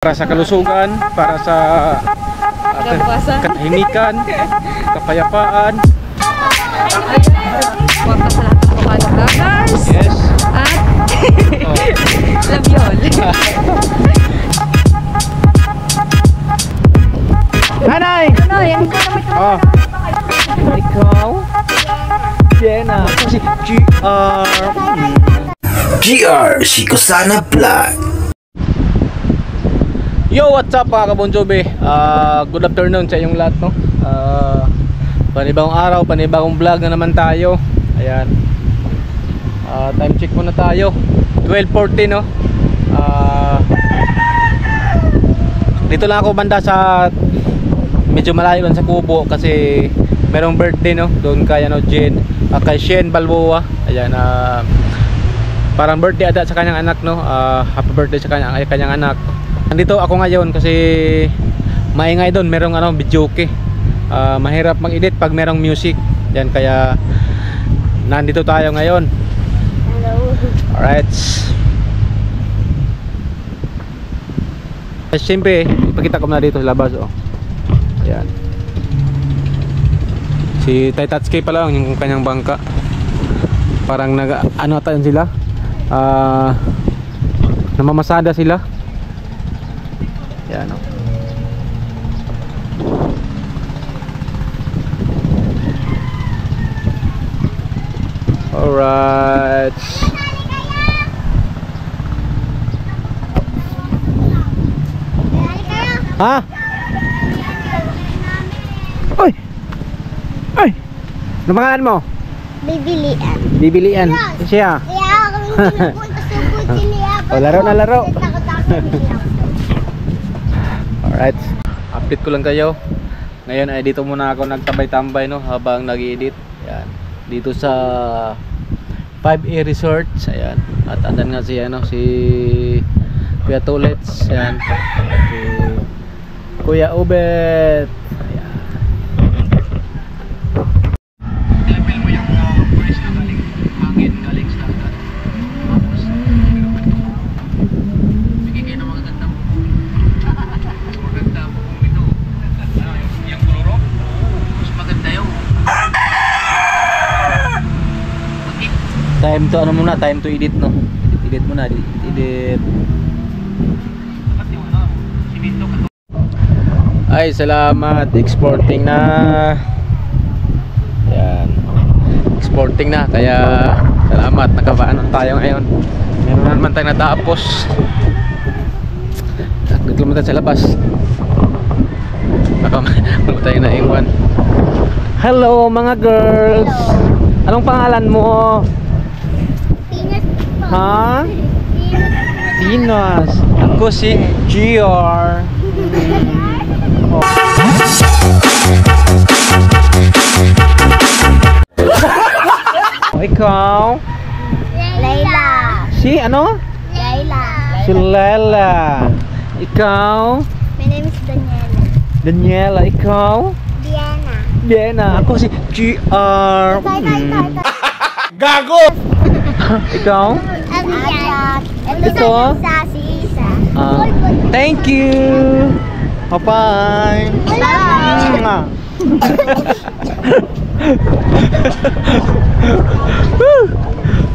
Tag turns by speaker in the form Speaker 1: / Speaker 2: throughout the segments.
Speaker 1: Para sa kalusugan, para sa katahimikan, kapayapaan.
Speaker 2: Huwag ka sa lahat ng mga vloggers.
Speaker 1: Yes.
Speaker 2: At love you all.
Speaker 1: Nanay!
Speaker 2: Ano, yan ka naman ito.
Speaker 1: Oh. Ikaw? Jenna. Si GR.
Speaker 3: GR Shikosana Vlog.
Speaker 1: Yo, what's up mga kabonjobe? Good afternoon sa inyong lahat, no? Panibagong araw, panibagong vlog na naman tayo. Ayan. Time check muna tayo. 12:40, no? Dito lang ako banda sa medyo malayo lang sa Kubo kasi merong birthday, no? Doon kay Jen, kay Shen Balboa. Ayan, parang birthday ata sa kanyang anak, no? Happy birthday sa kanyang anak. Nandito ako ngayon kasi maingay doon, merong videoke. Mahirap mag-edit pag merong music. Yan kaya nandito tayo ngayon.
Speaker 2: Hello.
Speaker 1: Alright. Siyempre, ipakita ko na dito sa labas, oh. Ayan. Si Taitatsuki pala yung kanyang bangka. Parang tayo sila. Namamasada sila. Yan, oh. Alright. Ha? Oy! Oy! Ano pangalan mo?
Speaker 2: Bibilian.
Speaker 1: Bibilian. Siya.
Speaker 2: Kaya kami pinupunta-supot sila.
Speaker 1: O, laro na laro. Alright, update ko lang kayo. Ngayon ay dito muna ako nagtambay-tambay, no, habang nag-i-edit. Ayan, dito sa 5A Resorts. Ayan, at andan nga si si Kuya Tulets. Ayan, si Kuya Ubet. Ayan. Level mo yung price na galing hangin, galing sa dagat. Tapos bigay ng mga gandang maganda po ito. Yung kuluro, mas maganda yun. Time to muna, time to edit, no? Edit muna, edit. Ay, salamat, exporting na. Yan, exporting na, kaya salamat, nakabaan tayo ngayon. Meron na naman tayong natapos. Dito naman tayo sa labas. Baka wala tayo naiwan. Hello mga girls. Hello. Anong pangalan mo?
Speaker 2: Pinas.
Speaker 1: Ha? Pinas. Ako si GR. Oh. Ikaw?
Speaker 2: Layla.
Speaker 1: Si ano?
Speaker 2: Layla.
Speaker 1: Si Lela. Ikaw?
Speaker 2: My name is Daniela.
Speaker 1: Daniela. Ikaw?
Speaker 2: Diana.
Speaker 1: Diana. Ako si GR. Gago! Ikaw?
Speaker 2: Ayan.
Speaker 1: Ito?
Speaker 2: Si Isa.
Speaker 1: Thank you. Bye-bye.
Speaker 2: Bye.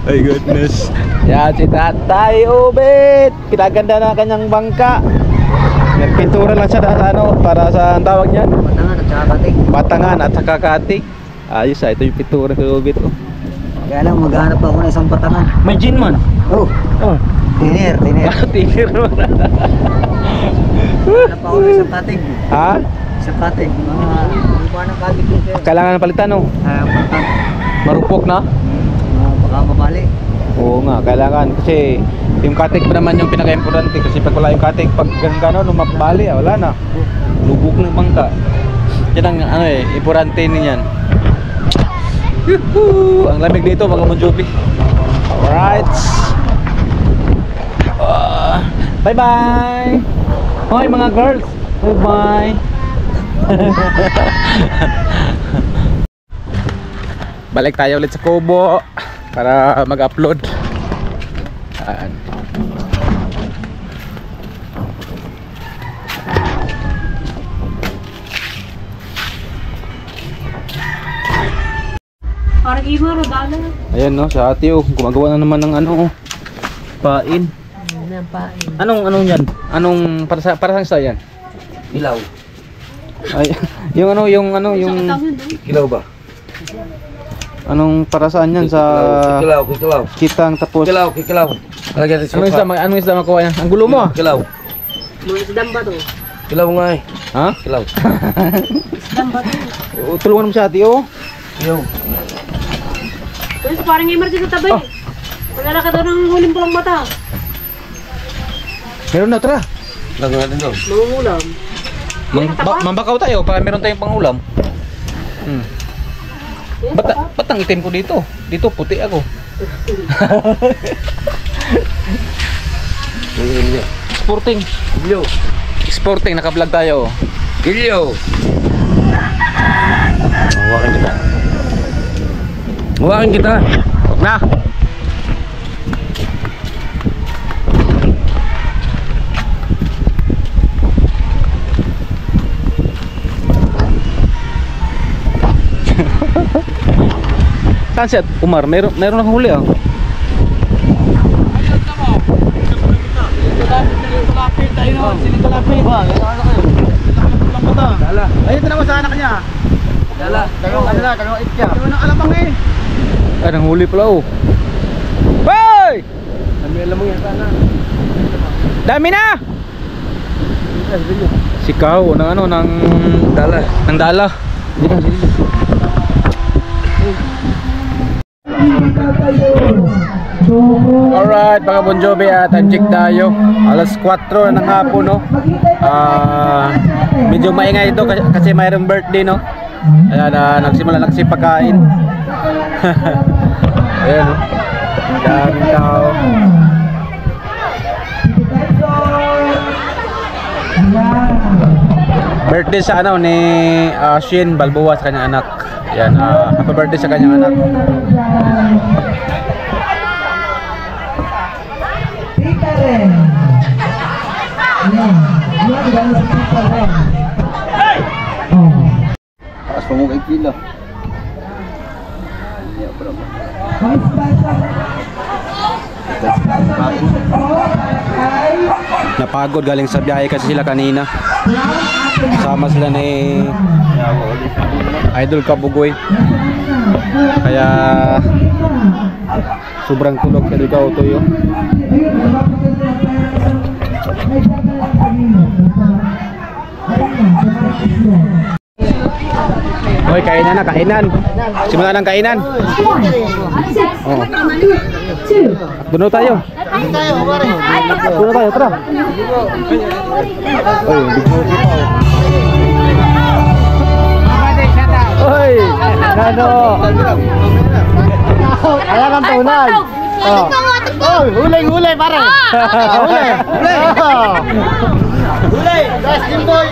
Speaker 1: My goodness. Yan si Tatay Ubet. Pinaganda na kanyang bangka. Nagpintura lang siya sa para sa ang tawag niyan?
Speaker 4: Batangan at saka katik.
Speaker 1: Batangan at saka katik. Ayos, ito yung pintura kay Ubet, oh.
Speaker 4: Kaya lang maghanap ako ng isang batangan.
Speaker 1: May gin man.
Speaker 4: Oh,
Speaker 1: Oh.
Speaker 4: tiner.
Speaker 1: Tinir mo na.
Speaker 4: Hanap ako ng isang katik.
Speaker 1: Ha?
Speaker 4: Isang katik. Mga ng katik dito.
Speaker 1: Kailangan palitan, oh.
Speaker 4: Pagka
Speaker 1: Marupok na.
Speaker 4: baka mabali.
Speaker 1: Oo nga, kailangan kasi yung katik pa naman yung pinaka-importante kasi pag wala yung katik, pag gano'n mapabali, wala na. Lubog ng bangka. Yan ang importante niyan. Yuhuu! Ang lamig dito mga Monjobi. Alright. Bye-bye! Hoy mga girls! Bye-bye! Balik tayo ulit sa Kubo para mag-upload.
Speaker 5: Parang iba, rodala.
Speaker 1: Ayan no, si ate oh, gumagawa na naman ng ano oh. Pain. Anong yan? Anong para saan sa yan?
Speaker 4: Ilaw.
Speaker 1: Ay, yung
Speaker 4: Kilaw ba?
Speaker 1: anong para saan yan sa
Speaker 4: Kilaw.
Speaker 1: kitang tapos
Speaker 4: Kilaw. Lagyan natin
Speaker 1: anong isda makuha yan? Ang gulo mo ah.
Speaker 4: Kilaw.
Speaker 5: Mga isdam ba to?
Speaker 4: Kilaw nga eh.
Speaker 1: Ha?
Speaker 4: Kilaw.
Speaker 5: Isdam ba to?
Speaker 1: Tulungan mo si ate oh.
Speaker 4: Kilaw.
Speaker 5: Pero parang imer dito tabi.
Speaker 1: Oh.
Speaker 5: Wala ka daw ng huling pulang mata.
Speaker 1: Meron na, tara.
Speaker 4: Lagyan natin doon.
Speaker 5: Mangungulam.
Speaker 1: Mambakaw tayo para meron tayong pangulam. Ba't ang itim ko dito? Dito puti ako. Sporting.
Speaker 4: Kilaw.
Speaker 1: Sporting, naka-vlog tayo.
Speaker 4: Kilaw. Hawakin kita.
Speaker 1: Huwag na. Saan siya? Umar, meron nakahuli ah.
Speaker 4: Dala.
Speaker 1: Ayun, ito naman sa anak niya.
Speaker 4: Dala. Dalawang itya.
Speaker 1: Ano nang alamang eh? Ay, nanghuli pala oh. Hoy!
Speaker 4: Dami alam mo yan sana.
Speaker 1: Dami na! Sikaw ng ano, ng
Speaker 4: Dala.
Speaker 1: ng dala. Alright mga Bon Jovi at Anjik tayo. Alas 4 ng hapon no. Medyo maingay ito kasi mayroong birthday no. Ayan nagsimula nagsipagkain. Ayan no. Daming tao. Birthday sa ano ni Shin Balboa sa kanyang anak. Ayan, happy birthday sa kanyang anak.
Speaker 4: Pas mo kay kilo.
Speaker 1: Napagod galing sa biyahe kasi sila kanina. Sama sila ni Idol Kabugoy. Kaya sobrang tulog sa Idol Kautoyo. Hoy, kainan na, kainan. Simula ng kainan. Oh. Doon tayo. Doon tayo, tara. Oy, ano? Ayan ang tunay. Oh. Oy, hulay pare. Hulay. Hulay, Dustin boy.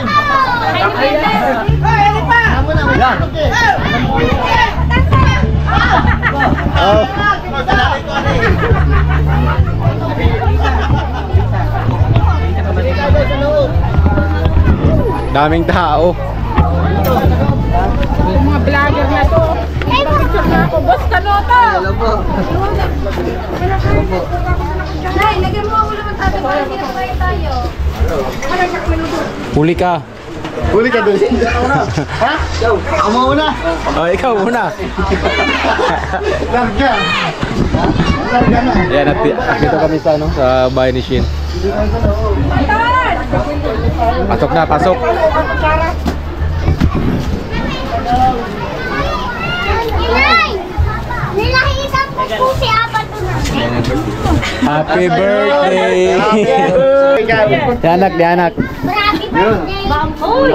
Speaker 1: Daming tao.
Speaker 5: Mga vlogger na to. Picture na ako. Boss, kanota. Nay, lagyan mo ako naman tayo. Para hindi na kumain tayo.
Speaker 1: Huli ka.
Speaker 2: Huli ka doon. Ha? Ako mauna.
Speaker 1: Oh, ikaw muna.
Speaker 2: Larga. Larga na.
Speaker 1: Yan, dito kami sa ano, sa bahay ni Shin. Pasok na, pasok.
Speaker 2: Nilahisan po po si Apat na.
Speaker 1: Happy birthday! Dianak, dianak.
Speaker 2: Happy birthday.
Speaker 5: Bamboy.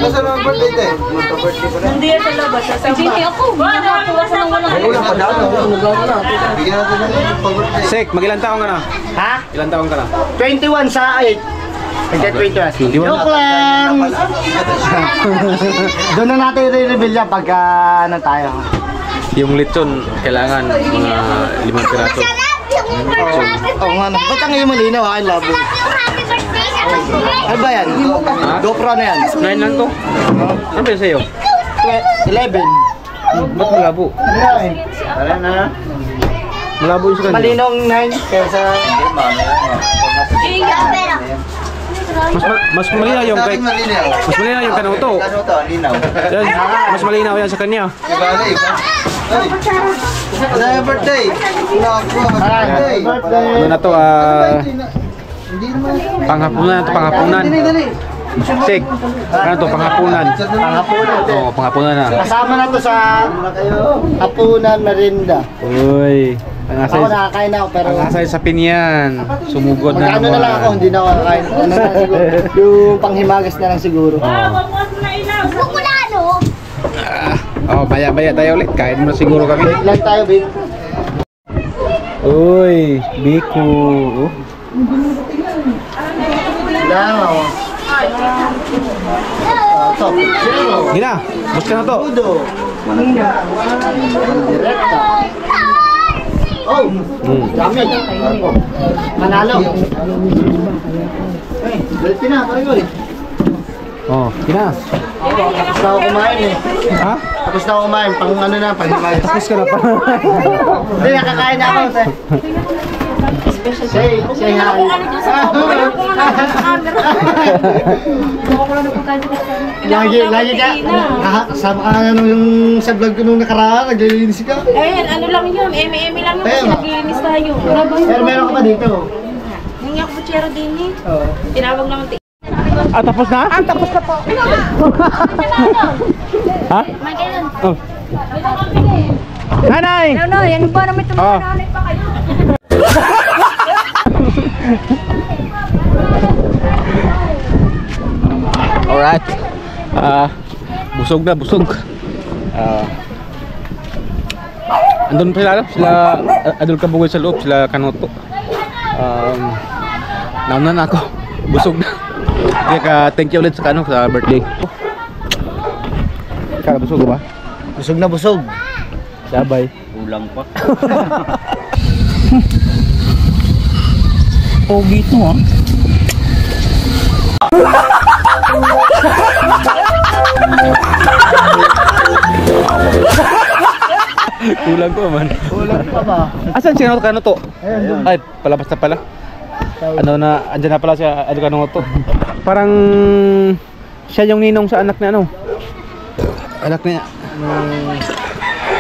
Speaker 4: Nasaan ang birthday tayo? Magka-birthday pa na.
Speaker 5: Nandiyan sa labas. Hindi ako. Nakatuwa ko ng walang
Speaker 4: Ulang pa daw. Bigyan natin ng pag-birthday.
Speaker 1: Sek, mag-ilan taong ka na?
Speaker 2: Ha?
Speaker 1: Ilan taong ka na?
Speaker 2: 21 sa 8. Nagka-21. Joke lang. Doon na natin i-reveal yan pagka ano tayo.
Speaker 1: Yung lechon, kailangan mga 5 piraso.
Speaker 2: Oo nga, ba't ang ngayon malinaw ha, labo? Ano ba yan? GoPro na yan?
Speaker 1: 9 lang to. Ano ba yun sa'yo?
Speaker 2: 11.
Speaker 1: Ba't malabo?
Speaker 2: Wala na.
Speaker 1: Malabo yung sa kanya.
Speaker 2: Malinaw ang 9 kaysa...
Speaker 1: Mas malinaw yung kay... Mas malinaw yung kanuto.
Speaker 2: Kanuto, linaw.
Speaker 1: Yan, mas malinaw yan sa kanya.
Speaker 4: Happy birthday! Happy birthday!
Speaker 1: Ano na to, panghapunan na to, panghapunan. Sig, ano to, panghapunan.
Speaker 2: Panghapunan.
Speaker 1: Oo, panghapunan na.
Speaker 2: Kasama na to sa hapunan merinda.
Speaker 1: Uy, ang
Speaker 2: Ako
Speaker 1: asay,
Speaker 2: nakakain na ako pero...
Speaker 1: ang asay sa pinyan. Sumugod na
Speaker 2: Magkano na lang ako, hindi na ako kakain. Ano na lang siguro? Yung panghimagas na lang siguro.
Speaker 1: Oh, baya-baya tayo ulit. Kain mo na siguro kami.
Speaker 2: Wait lang tayo, babe.
Speaker 1: Uy, Biko.
Speaker 2: Lang ako. Top. Zero.
Speaker 1: Gina, bus ka na to.
Speaker 2: Udo. Direkta. Oh, dami. Manalo. Eh, balik na, pare ko eh.
Speaker 1: Oh, Gina.
Speaker 2: Tapos na ako kumain eh.
Speaker 1: Ha?
Speaker 2: Tapos na ako kumain, pang ano na, pang himagas.
Speaker 1: Tapos ka na pa.
Speaker 2: Hindi, nakakain na ako. Say hi. Lagi ka. Kasama ka na yung sa vlog ko nung nakaraan, naglilinis ka.
Speaker 5: Ayan, ano lang yun, eme-eme lang yun kasi naglilinis tayo.
Speaker 2: Pero meron ka pa dito.
Speaker 5: Nangyay ako butsero din eh.
Speaker 2: Oo.
Speaker 5: Tinawag naman
Speaker 1: Ah, tapos na?
Speaker 5: tapos na po.
Speaker 1: Ha?
Speaker 5: May kailan?
Speaker 1: Oh. Nanay!
Speaker 5: No, yan ba naman ito
Speaker 1: Oh.
Speaker 5: nanay pa kayo?
Speaker 1: Alright. Busog na, busog. Andun pa sila Adol Kabugay sa loob, sila Kanoto. Nauna na ako. Busog na. Kaya thank you ulit sa sa birthday. Kaya busog ba?
Speaker 2: Busog na busog.
Speaker 1: Sabay.
Speaker 2: Ulang pa.
Speaker 1: Pogi ito ha. Kulang ko man.
Speaker 2: Ulang pa ba?
Speaker 1: Asan si Kanoto? Ay, palabas na pala. Ano na, andyan na pala siya, Kanoto. Parang siya yung ninong sa anak na ano. Anak niya.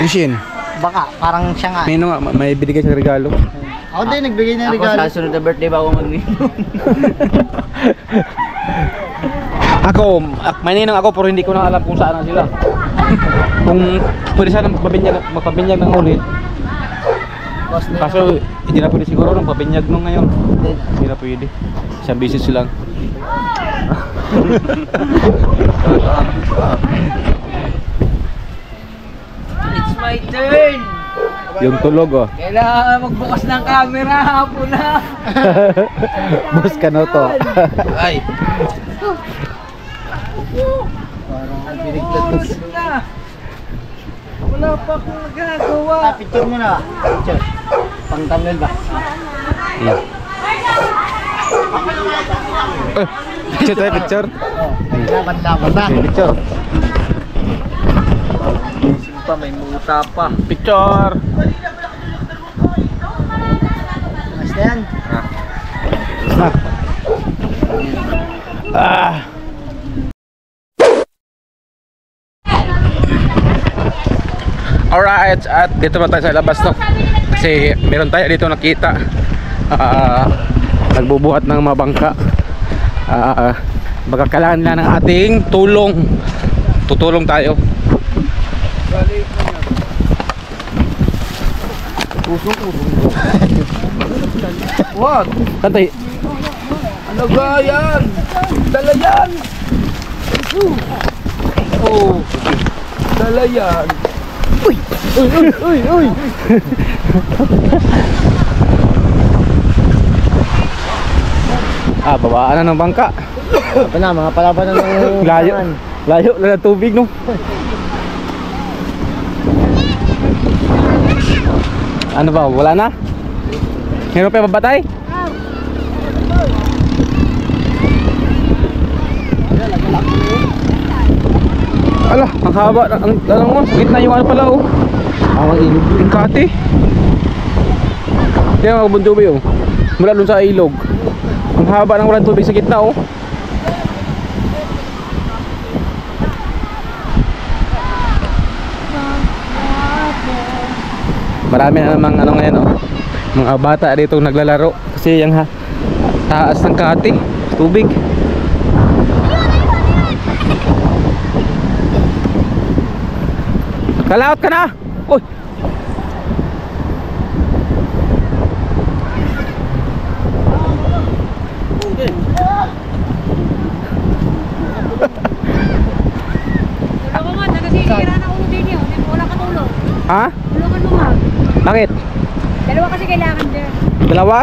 Speaker 1: Ishin.
Speaker 2: Baka, parang siya nga.
Speaker 1: Ninong, may binigay siyang regalo.
Speaker 2: Ako din, nagbigay ng regalo.
Speaker 4: Ako sa sunod na birthday ba ako mag-ninong?
Speaker 1: Ako, may ninong ako pero hindi ko na alam kung saan na sila. Kung pwede sana magpabinyag ng ulit. Kaso hindi na pwede siguro nung pabinyag nung ngayon. Hindi na pwede. Isang business lang.
Speaker 4: It's my turn!
Speaker 1: Yung tulog oh.
Speaker 4: Kailangan magbukas ng camera, hapon na!
Speaker 1: Boss Kanoto.
Speaker 4: Ay!
Speaker 2: Biniglat
Speaker 4: na! Wala pa akong nagagawa!
Speaker 2: Picture mo na. Picture. Pang thumbnail ba?
Speaker 1: Picture tayo, picture.
Speaker 2: Laban-laban na.
Speaker 1: Picture.
Speaker 4: Isip pa, may muta pa.
Speaker 1: Picture.
Speaker 2: Mas na yan.
Speaker 1: Alright, at dito na tayo sa labas no. Kasi meron tayo dito nakita. Nagbubuhat ng mga bangka. Baka kailangan nila ng ating tulong. Tutulong tayo.
Speaker 4: What?
Speaker 1: Tantay.
Speaker 4: Ano ba yan? Dala yan! Oh! Dala yan!
Speaker 2: Uy!
Speaker 1: Babaan na ng bangka.
Speaker 2: Ito na, mga palaban na ng...
Speaker 1: Layo. Layo na ng tubig no. Ano ba? Wala na? Meron pa babatay? Ala, ang haba. Ang mo, sa gitna yung ano pala oh. Ang ilog. Ang kati. Kaya mga Bon Jovi oh. Mula dun sa ilog. Ang haba ng walang tubig sa gitna oh. Marami na namang ano ngayon oh. Mga bata dito naglalaro. Kasi yung taas ng kati. Tubig. Kalaot ka na! Uy!
Speaker 5: Tulungan mo, nagasisira na ulo din yun. Wala ka tulong.
Speaker 1: Ha?
Speaker 5: Tulungan mo nga.
Speaker 1: Bakit?
Speaker 5: Dalawa kasi kailangan din.
Speaker 1: Dalawa?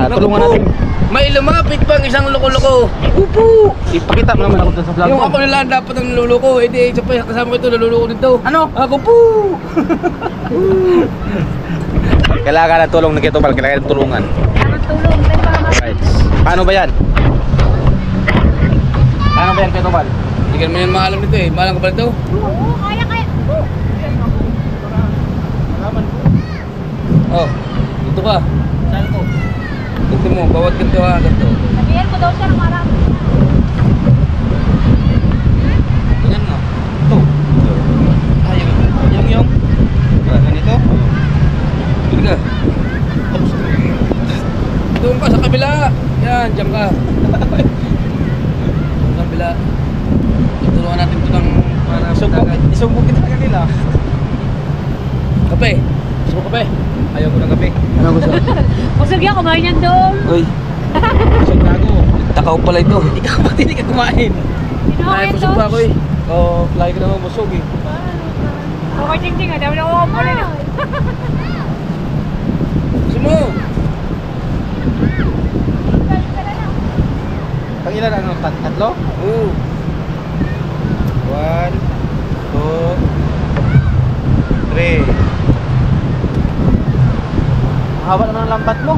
Speaker 1: Tulungan natin.
Speaker 4: May lumapit pang isang loko-loko. Upo!
Speaker 1: Ipakita mo naman ako dun sa vlog
Speaker 4: Yung
Speaker 1: mo.
Speaker 4: ako nila dapat ang niluloko. Eh di, kasama ko ito, niluloko dito.
Speaker 1: Ano?
Speaker 4: Ako po!
Speaker 1: Kailangan ng tulong ng Ketubal. Kailangan ng tulungan.
Speaker 5: Kailangan tulong. Tayo para mas...
Speaker 1: Right. Paano ba yan? Paano ba yan Ketubal?
Speaker 4: Hindi ka naman yan maalam nito eh. Maalam ka pala ito?
Speaker 5: Oo, kaya.
Speaker 4: Oh, dito ka. Saan ito? Dito mo, bawat ganito ha, ganito.
Speaker 5: Sabihin mo daw siya ng marami.
Speaker 1: Ganyan nga. Ito. Ah, yung. Ganito?
Speaker 4: Dito ka. Doon ka sa kabila. Yan, dyan ka. Sa kabila. Tutulungan natin ito ng para
Speaker 1: Isumbong kita sa kanila.
Speaker 4: kape. Gusto mo kape?
Speaker 1: Ayaw ko ng kape. Ano gusto?
Speaker 5: Busog yan, kumain yan doon.
Speaker 4: Uy,
Speaker 1: Busog na ako.
Speaker 4: takaw pala ito.
Speaker 1: Ikaw pati hindi ka kumain.
Speaker 5: Sino
Speaker 4: Ay,
Speaker 5: kayo
Speaker 4: busog
Speaker 5: doon?
Speaker 4: pa ako eh.
Speaker 1: Oh, lagi ka naman busog eh.
Speaker 5: Okay, ching-ching. Dami na ako pala na.
Speaker 4: Gusto mo?
Speaker 1: Pag ilan ano? Tatlo?
Speaker 4: Oo.
Speaker 1: 1, 2, 3. Haba naman ang lambat mo.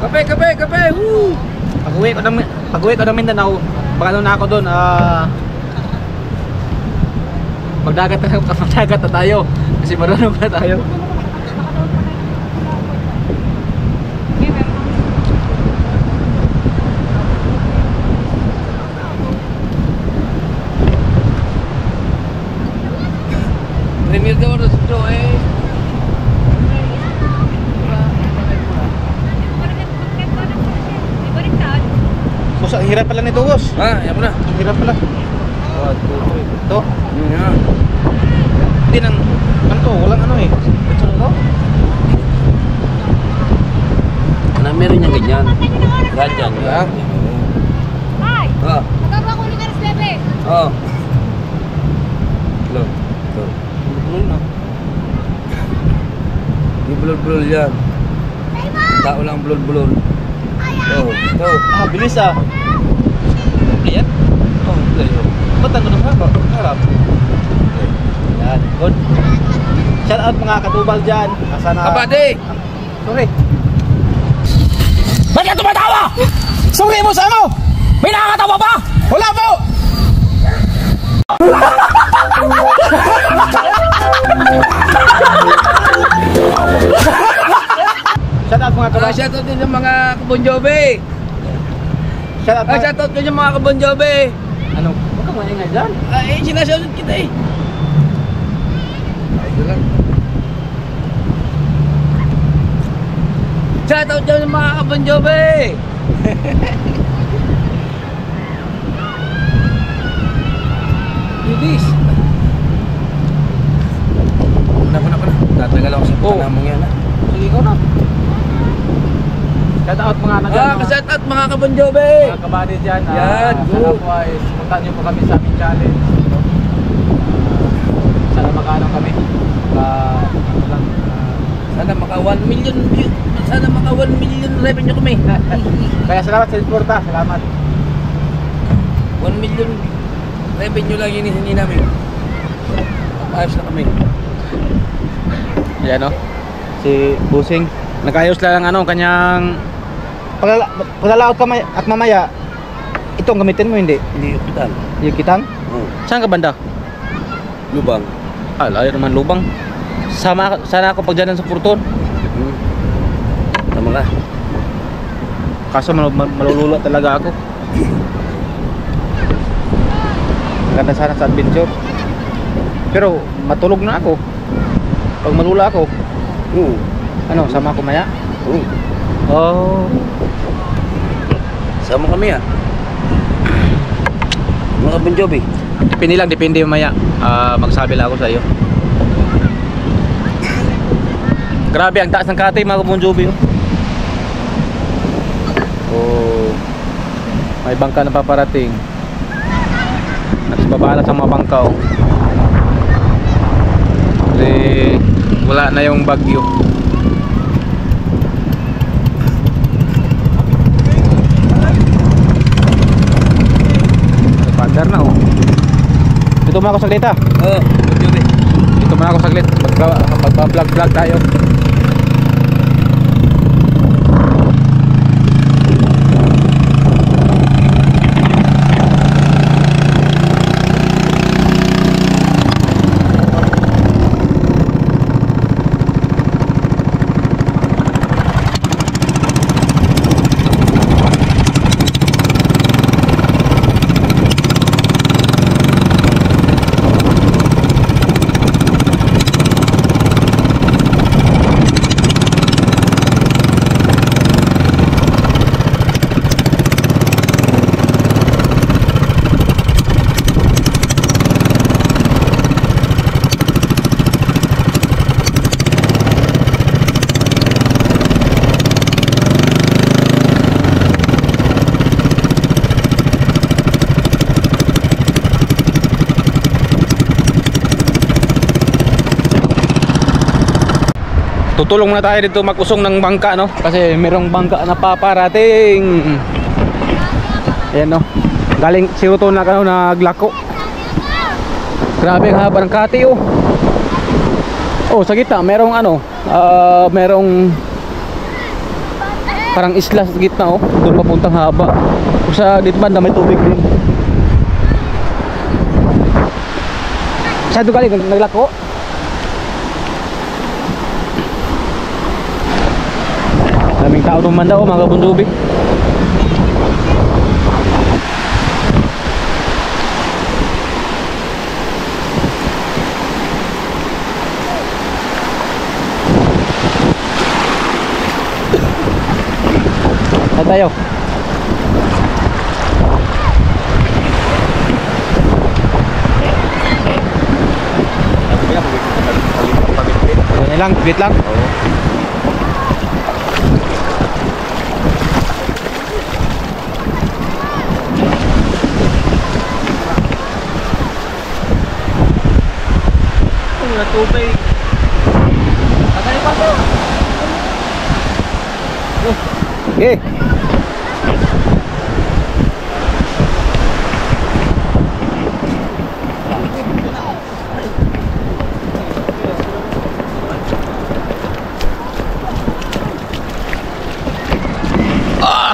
Speaker 4: Kape, kape, kape! Woo!
Speaker 1: Pag-uwi ko ng Mindanao, baka na ako doon, magdagat na tayo. Kasi marunong na tayo.
Speaker 4: Premier daw na ito eh.
Speaker 1: Boss, ang hirap pala nito, boss.
Speaker 4: Ha, yan mo na.
Speaker 1: Ang hirap pala. 1, 2, 3. Ito?
Speaker 4: Yan.
Speaker 1: Hindi nang, ano to? Walang ano eh. Ito na to?
Speaker 4: Ano, meron niyang ganyan. Ganyan.
Speaker 1: Yan.
Speaker 5: Hi!
Speaker 4: Ha.
Speaker 5: Magkaba ko ni Karis Bebe.
Speaker 4: Oh. Hello. Hello.
Speaker 1: Bulol na.
Speaker 4: Di bulol-bulol yan. Tao lang bulol-bulol. Oh, ito.
Speaker 1: Ah, bilis ah. Ayan.
Speaker 4: Oh, ito.
Speaker 1: Ba't ano naman ba? Harap. Yan, good. Shout out mga katubal dyan. Asa na?
Speaker 4: Kabady!
Speaker 1: Sorry.
Speaker 6: Ba't ka tumatawa? Sorry mo sa ano? May nakakatawa ba? Wala po!
Speaker 1: Shout out mga katubal.
Speaker 4: Shoutout din yung mga Bon Jovi.
Speaker 1: Shout out mga...
Speaker 4: Shoutout din yung mga Bon Jovi.
Speaker 1: Ano? Huwag ka maingay dyan.
Speaker 4: Ay, sinashoutout kita eh. Ay, ito lang. Shoutout din yung mga Bon Jovi. Yudis. Kuna. Tatagal ako sa panamong yan ha.
Speaker 1: Sige ko na. Shout out mga ano dyan.
Speaker 4: Shoutout mga Bon Jovi.
Speaker 1: Mga kabady dyan.
Speaker 4: Yan,
Speaker 1: Sana
Speaker 4: good.
Speaker 1: po ay sumuntan nyo po kami sa aming challenge. Sana makano kami. Ano lang.
Speaker 4: Sana maka 1 million view. Sana maka 1 million revenue kami.
Speaker 1: Kaya salamat sa Sporta. Salamat.
Speaker 4: 1 million revenue lang yun hindi namin. ayos na kami.
Speaker 1: Ayan o. Si Busing. Nag-ayos lang ang kanyang paglalaot ka at mamaya. Ito ang gamitin mo, hindi?
Speaker 4: Hindi hospital.
Speaker 1: Yung kitang?
Speaker 4: Oo.
Speaker 1: Saan ka banda?
Speaker 4: Lubang.
Speaker 1: Layo naman lubang. Sana ako pag dyan sa Purton.
Speaker 4: Tama ka.
Speaker 1: Kaso malulula talaga ako. Maganda sana sa adventure. Pero matulog na ako. Pag malula ako,
Speaker 4: Oo.
Speaker 1: ano, sama ako maya?
Speaker 4: Oo.
Speaker 1: Oh.
Speaker 4: Sama kami mga Bon Jovi.
Speaker 1: Depende maya. Magsabi lang ako sa iyo. Grabe ang taas ng katay mga Bon Jovi. Oh. May bangka na paparating. Nagsababala sa mga bangka oh. Kasi wala na yung bagyo. Pandar na oh. Dito muna ako saglit ah.
Speaker 4: Oo, Bon Jovi.
Speaker 1: Dito muna ako saglit. Magpa-vlog tayo. Tutulong na tayo dito mag-usong ng bangka no kasi merong bangka na paparating. Ayan no. Galing siruto na naglako. Grabe ang haba ng kati oh. Oh, sa gitna merong merong parang isla sa gitna oh. Doon papuntang haba. Sa dito banda may tubig din. Saan doon galing naglako? Daming tao doon banda oh mga Bon Jovi. Saan tayo? Yan lang, wait lang. Tubig. Patay pa to. Okay. Ah.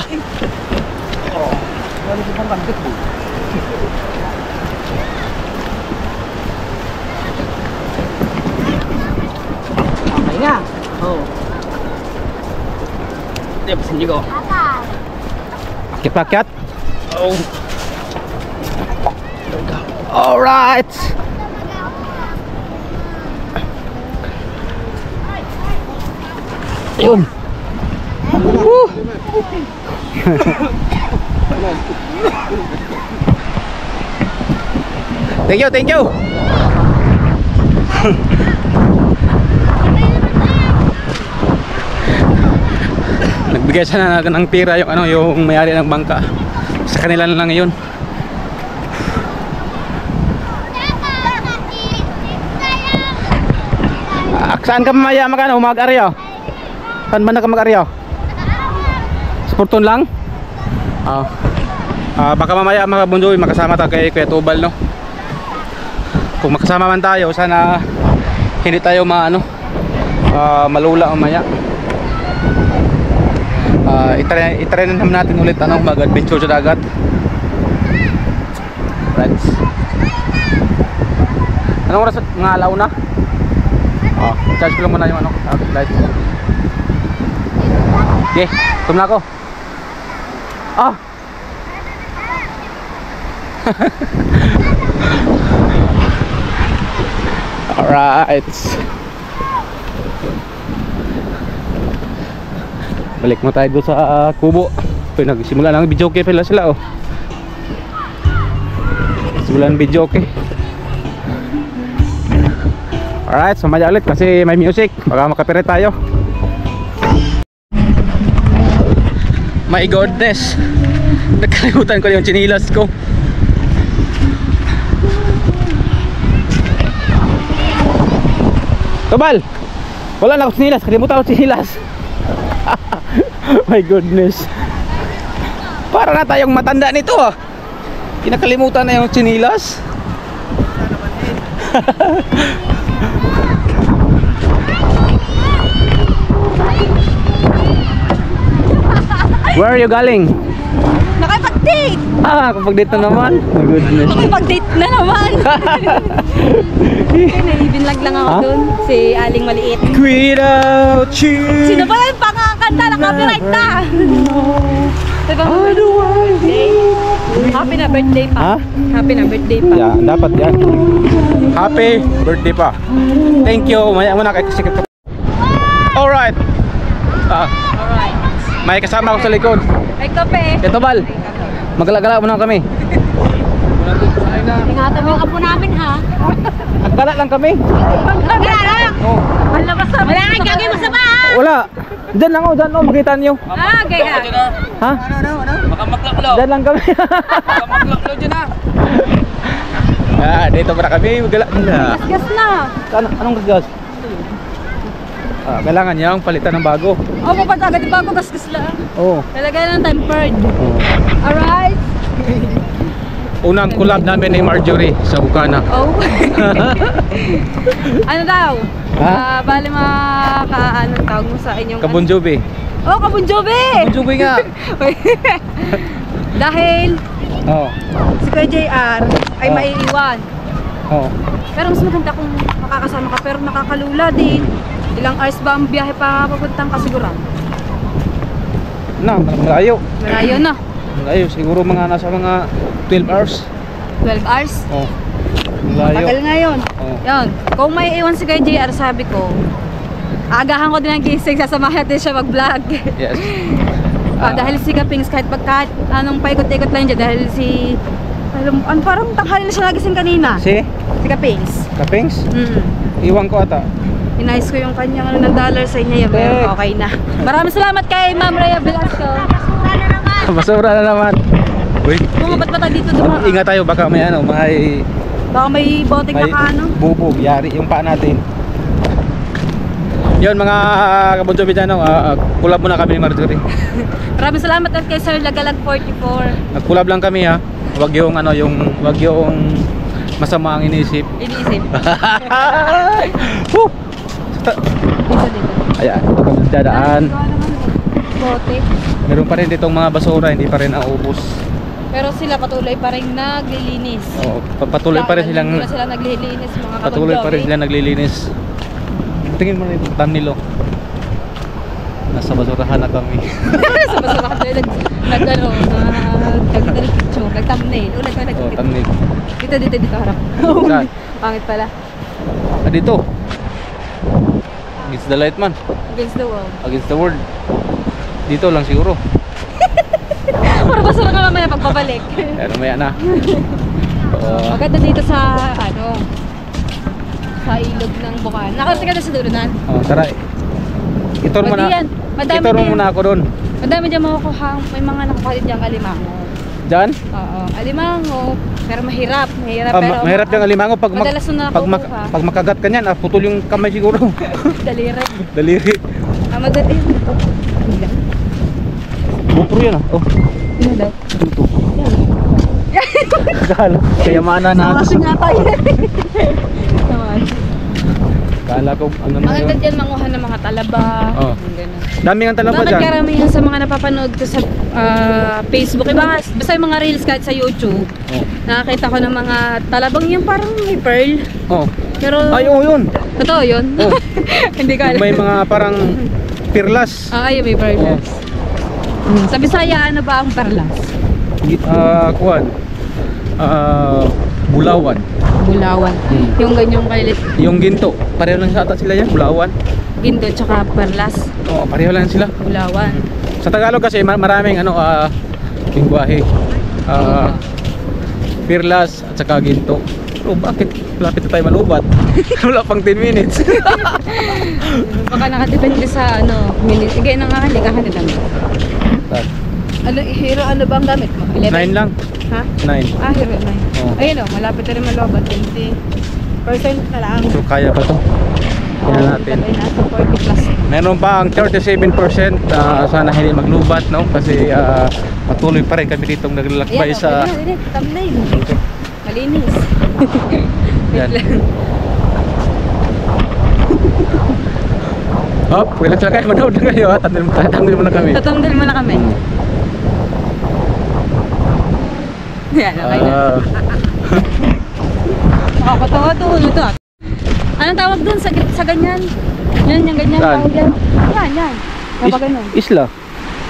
Speaker 1: Oh. Baru kita banget bu. Nga. Oh. Dia pesen juga. Paket. Oh. Alright. Ayun. Thank you. Nagbigay sana ng tira yung may-ari ng bangka. Sa kanila na lang yun. Saan ka mamaya mag-arya? Saan ba na ka mag-arya? Sa Purton lang? Baka mamaya mga Bon Jovi makasama tayo kay Kuya Tubal no? kung makasama man tayo, sana hindi tayo malula mamaya. Itry na naman natin ulit mag-adventure sa dagat. Friends, anong oras? Mga alaw na? Charge ko lang muna yung light. Okay, tum na ako. Alright, balik mo tayo doon sa kubo. Nagsimula ng video okay pala sila Simula ng video okay. Alright, sumaya ulit kasi may music, baka makapire tayo. My goodness, nakalimutan ko yung chinilas ko. Tobal, wala na ako chinilas, kalimutan ko chinilas. My goodness, para na tayong matanda nito kinakalimutan na yung chinilas. Where are you galing?
Speaker 5: Nakipag-date!
Speaker 1: Kapag-date na naman. My goodness.
Speaker 5: Nakipag-date na naman! Naibinlag lang ako dun. Si Aling Maliit.
Speaker 1: Without you.
Speaker 5: Sino ba yung pangkakanta na copyright na? Diba birthday? Happy na birthday pa. Happy na birthday pa.
Speaker 1: Yeah, dapat yan. Happy birthday pa. Thank you. Maya muna kay Sikip. Alright.
Speaker 5: Alright.
Speaker 1: May kasama ako sa likod.
Speaker 5: May kape.
Speaker 1: Ito Bal. Magala-gala muna kami.
Speaker 5: Ingatan mo yung apo namin ha.
Speaker 1: Magala lang kami.
Speaker 5: Magkagala lang. Wala ba sa wala kang gagawin masama ha.
Speaker 1: Wala. Diyan lang diyan makita niyo.
Speaker 5: Gaya.
Speaker 1: Ha?
Speaker 4: Baka maklaklaw.
Speaker 1: Diyan lang kami.
Speaker 4: Baka maklaklaw dyan
Speaker 1: Dito para kami. Magala.
Speaker 5: Gas na.
Speaker 1: Anong gas? Kailangan niyang palitan ng bago.
Speaker 5: Papataga di bago gas lang. Talaga ng tempered. Alright.
Speaker 1: Unang collab namin ni Marjorie sa Bukana.
Speaker 5: Ano daw? Bali anong tawag mo sa inyong
Speaker 1: Ka Bon Jovi.
Speaker 5: Ka Bon Jovi!
Speaker 1: Bon Jovi nga.
Speaker 5: Dahil si Kuya JR ay maiiwan. Pero mas maganda kung makakasama ka, pero nakakalula din. Ilang hours ba ang biyahe pa papuntang Kasiguran?
Speaker 1: Malayo.
Speaker 5: Malayo na.
Speaker 1: Malayo, siguro nasa mga 12 hours.
Speaker 5: 12 hours?
Speaker 1: Malayo.
Speaker 5: Tagal nga yun. Yun. Kung may iwan si Kuya JR, sabi ko, agahan ko din ang gising, sasamahan natin siya mag-vlog.
Speaker 1: Yes.
Speaker 5: Dahil si Kapings, kahit anong paikot-ikot lang dyan, dahil parang tanghali na siya nagising kanina. Si Kapings.
Speaker 1: Kapings? Iwan ko ata.
Speaker 5: Inayos ko yung kanyang ng dollar sa inyo yun. Okay na. Maraming salamat kay Ma'am Rhea Velasco.
Speaker 1: Basura na naman. Wait.
Speaker 5: Ba't ba tayo dito dumaan?
Speaker 1: Ingat tayo, baka may
Speaker 5: baka may boting nakaano.
Speaker 1: Bubog, yari yung paa natin. Yun mga Ka Bon Jovi dyan, collab muna kami ni Marjorie.
Speaker 5: Maraming salamat at kay Sir Lagalag 44.
Speaker 1: Nag-collab lang kami ha. Wag yung wag yung masama ang iniisip.
Speaker 5: Dito.
Speaker 1: Ayan, ito kami dadaan.
Speaker 5: Bote.
Speaker 1: Meron pa rin ditong mga basura, hindi pa rin naubos.
Speaker 5: Pero sila patuloy pa rin naglilinis.
Speaker 1: Patuloy pa rin silang
Speaker 5: naglilinis mga Ka Bon
Speaker 1: patuloy pa rin
Speaker 5: Jovi.
Speaker 1: silang naglilinis. Tingin mo na yung thumbnail. Nasa basurahan na kami.
Speaker 5: Sa basurahan tayo nag-picture, nag-thumbnail.
Speaker 1: Thumbnail.
Speaker 5: Dito harap.
Speaker 1: Saan?
Speaker 5: Pangit pala.
Speaker 1: Dito. Against the light man.
Speaker 5: Against the wall.
Speaker 1: Against the world. Dito lang siguro.
Speaker 5: Para basura ka mamaya pagbabalik.
Speaker 1: Pero maya na.
Speaker 5: Maganda dito sa sa ilog ng Bukana. Nakarating ka na sa dulo-nan?
Speaker 1: Tara. Itor mo na. Itor mo muna ako doon.
Speaker 5: Madami dyan makukuha. May mga nakukuha dyan alimango.
Speaker 1: Dyan?
Speaker 5: Oo. Alimango. Pero mahirap.
Speaker 1: Mahirap yung alimango.
Speaker 5: Madalas na nakukuha.
Speaker 1: Pag makagat ka niyan, putol yung kamay siguro.
Speaker 5: Daliri.
Speaker 1: Daliri.
Speaker 5: Madali.
Speaker 1: GoPro yan
Speaker 5: Ano daw?
Speaker 1: Ito. Kayamanan na.
Speaker 5: Kasi nga tayo. Naman.
Speaker 1: Kala ko ano na
Speaker 5: Maganda
Speaker 1: yun.
Speaker 5: dyan manguha ng mga talaba.
Speaker 1: Oh.
Speaker 5: Yung ganun.
Speaker 1: Dami ang talaba
Speaker 5: Bakit
Speaker 1: dyan.
Speaker 5: karamihan sa mga napapanood ko sa Facebook, iba basta yung mga reels kahit sa YouTube,
Speaker 1: Oh.
Speaker 5: nakakita ko ng mga talabang yung parang may pearl.
Speaker 1: Oh.
Speaker 5: Pero,
Speaker 1: Ay, oo yun.
Speaker 5: totoo yun?
Speaker 1: Oh.
Speaker 5: Hindi ko alam.
Speaker 1: May mga parang pirlas.
Speaker 5: Ay, may perlas. Sa Bisaya, ano ba ang perlas?
Speaker 1: Kuwan. Bulawan.
Speaker 5: Bulawan. Yung ganyong kalilit,
Speaker 1: Yung ginto. Pareho lang sa ata sila yan. Bulawan.
Speaker 5: ginto, tsaka perlas.
Speaker 1: Oo, pareho lang sila.
Speaker 5: Bulawan.
Speaker 1: Sa Tagalog kasi maraming lingwahe. Pirlas at saka ginto. Pero bakit? Lapit na tayo malubat. Wala pang 10 minutes.
Speaker 5: Baka nakadepende sa minutes. Sige na nga, hindi ka kanila. Ano, hero, ano ba ang gamit mo? 11?
Speaker 1: 9 lang.
Speaker 5: Ha?
Speaker 1: 9.
Speaker 5: Hero 9.
Speaker 1: Oo.
Speaker 5: Ayun o, malapit na rin malubat. 20% na lang.
Speaker 1: So kaya pa to. Kaya natin.
Speaker 5: Ay, nasa 40 plus.
Speaker 1: Meron pa ang 37%. Sana hindi maglubat, no? Kasi patuloy pa rin kami ditong naglalakbay sa...
Speaker 5: Ayan, thumbnail. Malinis.
Speaker 1: Yan. Hop, relax lang kayo. Manood na kayo. Tatanggal mo na kami.
Speaker 5: Tatandil mo na kami. Yan, okay na. Nakakatawa to, ano to? Anong tawag dun sa ganyan? Yan, yung ganyan.
Speaker 1: Saan?
Speaker 5: Tawag yan. Yan. Kapag ganun.
Speaker 1: Isla.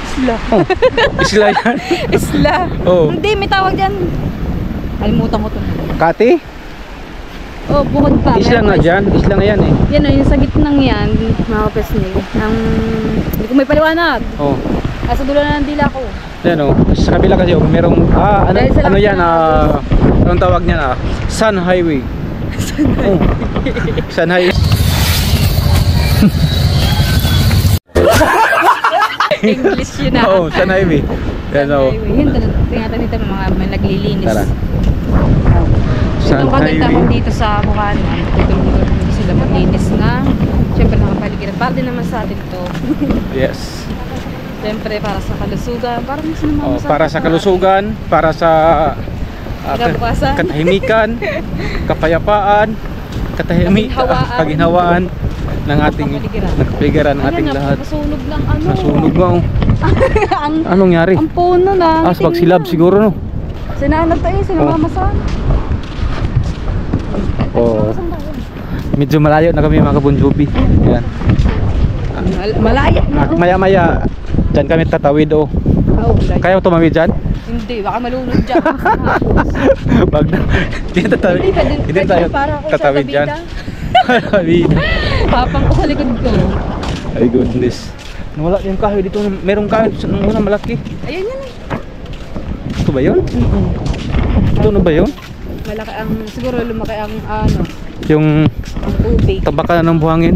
Speaker 5: Isla.
Speaker 1: Oh, isla yan.
Speaker 5: Isla.
Speaker 1: Oh.
Speaker 5: Hindi, may tawag yan. Kalimutan ko to.
Speaker 1: Kati?
Speaker 5: Oh, bukod pa.
Speaker 1: Isla
Speaker 5: meron
Speaker 1: nga
Speaker 5: pa
Speaker 1: dyan. Isla nga yan eh.
Speaker 5: Yan o, yung sa gitnang yan, mga kapesnig. Hindi ko may paliwanag.
Speaker 1: Oh.
Speaker 5: Nasa dulo na ng dila ko.
Speaker 1: Yan oh. Sa kabila kasi oh, merong
Speaker 5: Dahil sa
Speaker 1: ano
Speaker 5: lakas
Speaker 1: yan
Speaker 5: ng
Speaker 1: anong tawag niyan Sun Highway. Oh. Sun Highway.
Speaker 5: English yun na.
Speaker 1: Oo, Sun Highway. Yan oh.
Speaker 5: Yun, tingnan dito mga may naglilinis.
Speaker 1: Tara. Sun
Speaker 5: Itong kaganda ko
Speaker 1: Highway.
Speaker 5: dito sa Bukana. Dito sila maglinis na. Siyempre nakapaligiran. Para din naman sa atin to.
Speaker 1: Yes.
Speaker 5: Siyempre para sa kalusugan. Para mas naman
Speaker 1: Oh, para sa kalusugan, para sa
Speaker 5: Kinabukasan.
Speaker 1: katahimikan, kapayapaan, kaginhawaan ng ating kapaligiran ng ating lahat.
Speaker 5: Nasunog ng ano.
Speaker 1: Nasunog nga oh.
Speaker 5: ang,
Speaker 1: Anong nangyari?
Speaker 5: ang puno na.
Speaker 1: Sa pagsilab siguro no.
Speaker 5: Sinanag tayo, sinamamasan.
Speaker 1: Oh. Medyo malayo na kami mga kabunjubi. Yan.
Speaker 5: Malaya na.
Speaker 1: At maya-maya dyan kami tatawid oh.
Speaker 5: Oh, like,
Speaker 1: Kaya mo tumawid dyan?
Speaker 5: hindi, baka malunod dyan.
Speaker 1: Wag na. Hindi tayo tatawid dyan. Tatawid.
Speaker 5: Papang ko sa likod ko.
Speaker 1: Ay goodness. Nawala yung kahoy dito. Merong kahoy nung una malaki.
Speaker 5: Ayun yan eh.
Speaker 1: Ito ba yun? Ito na ba yun?
Speaker 5: Malaki ang, siguro lumaki ang ano,
Speaker 1: Yung
Speaker 5: ang tubig.
Speaker 1: tabaka ng buhangin.